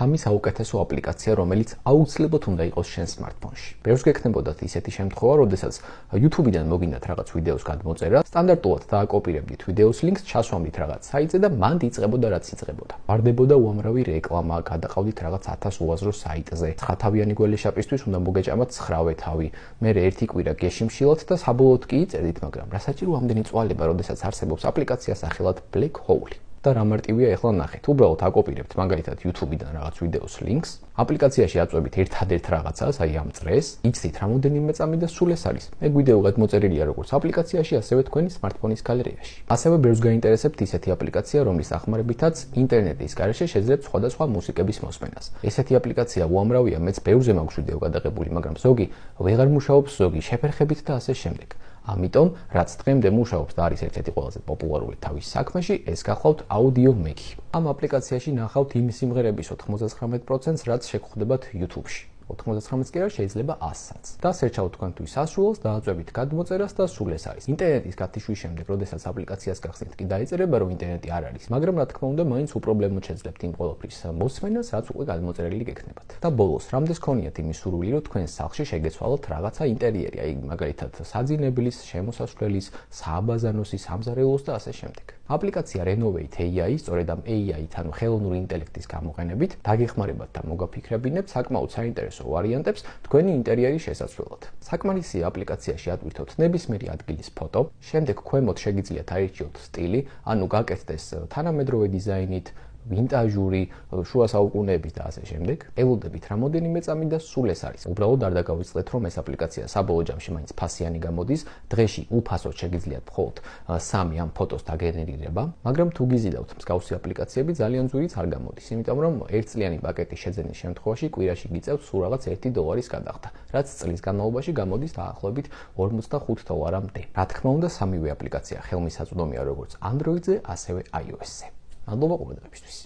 სამი საუკეთესო აპლიკაცია, რომელიც აუცილებლად უნდა იყოს შენ smartphone-ში. ბევრს გექნებოდათ ისეთი შემთხვევა, როდესაც YouTube-დან მოგინდათ რაღაც ვიდეოს გადმოწერა, სტანდარტულად დააკოპირებდით ვიდეოს ლინკს, ჩასვამდით რაღაც საიტზე და მანდ იწყებოდა რაც იწყებოდა. ვარდებოდა უამრავი რეკლამა, გადაყავდით რაღაც 1000 უაზრო საიტზე. 9-თავიანი გველეშაპისთვის უნდა მოგეჭამათ 9 თავი. მერე ერთი კვირა გეშიმშილოთ და საბოლოოდ კი იწერდით, მაგრამ რა საჭირო ამდენი წვალება, როდესაც არსებობს აპლიკაცია სახელად Black Hole. და რა მარტივია ახლა ნახეთ. უბრალოდ აკოპირებთ მაგალითად YouTube-დან რაღაც ვიდეოს ლინკს, აპლიკაციაში აწვევით ერთადერთ რაღაცას, აი ამ წრეს, იცით რამოდენიმე წამი და სულ ეს არის. ეგ ვიდეო გადმოწერილია როგორც აპლიკაციაში, ასევე თქვენი smartphone-ის გალერეაში. ასევე ბევრს გაინტერესებთ ისეთი აპლიკაცია, რომლის დახმარებითაც ინტერნეტის გარეშე შეძლებთ სხვადასხვა მუსიკების მოსმენას. ესეთი აპლიკაცია უამრავია, მეც ბევრზე მაქვს ვიდეო გადაღებული, მაგრამ ზოგი ვეღარ მუშაობს, ზოგი შეფერხებით და ასე შემდეგ. ამიტომ, რაც დღემდე მუშაობს და არის ერთ-ერთი ყველაზე პოპულარული თავის საქმეში, ეს გახლავთ Audio Mac. ამ აპლიკაციაში ნახავთ იმ სიმღერების 99%-ს, რაც შეგხვდებათ YouTube-ში. 99-ს კი არა, შეიძლება 100-საც. და სერჩავთ თქვენთვის სასრულს, დააწვევით გადმოწერას და სულ ეს არის. ინტერნეტის გათიშვის შემდეგ, როდესაც აპლიკაციას გახსნით, კი დაიწერება, რომ ინტერნეტი არ არის, მაგრამ რა თქმა უნდა, მაინც უპრობლემოდ შეძლებთ იმ ყოველფრის მოსმენას, რაც უკვე გადმოწერილი გექნებათ. და ბოლოს, რამდენს გქონიათ იმის სურვილი, რომ თქვენს სახლში შეგეცვალოთ რაღაცა ინტერიერი, აი მაგალითად საძინებლის, შემოსასვლელის, სააბაზანოსი, სამზარეულოს და ასე შემდეგ. აპლიკაცია Renovate AI, სწორედ ამ AI-ით, ანუ ხელოვნური ინტელექტის გამოყენებით, დაგეხმარებათ და მოგაფიქრებინებთ საკმაოდ საინტერესო ვარიანტებს თქვენი ინტერიერის შესაცვლელად. საკმარისია აპლიკაციაში ატვირთოთ ნებისმიერი ადგილის ფოტო, შემდეგ ქვემოთ შეგიძლიათ აირჩიოთ სტილი, ანუ გაკეთდეს თანამედროვე დიზაინით, ვინტაჟური, შუა საუკუნეების და ასე შემდეგ. ელოდებით რამოდენიმე წამი და სულ ეს არის. უბრალოდ არ დაგავიწყდეთ, რომ ეს აპლიკაცია საბოლოო ჯამში მაინც ფასიანი გამოდის. დღეში უფასოდ შეგიძლიათ მხოლოდ 3 ამ ფოტოს დაგენერირება, მაგრამ თუ გიზიდავთ მსგავსი აპლიკაციები, ძალიან ძვირიც არ გამოდის, იმიტომ რომ ერთწლიანი პაკეტის შეძენის შემთხვევაში კვირაში გიწევთ სულ რაღაც $1 გადახდა, რაც წლის განმავლობაში გამოდის დაახლოებით $45 რა თქმა უნდა, სამივე აპლიკაცია ხელმისაწვდომია როგორც Android-ზე, ასევე iOS-ზე. მადლობა ყურადღებისთვის.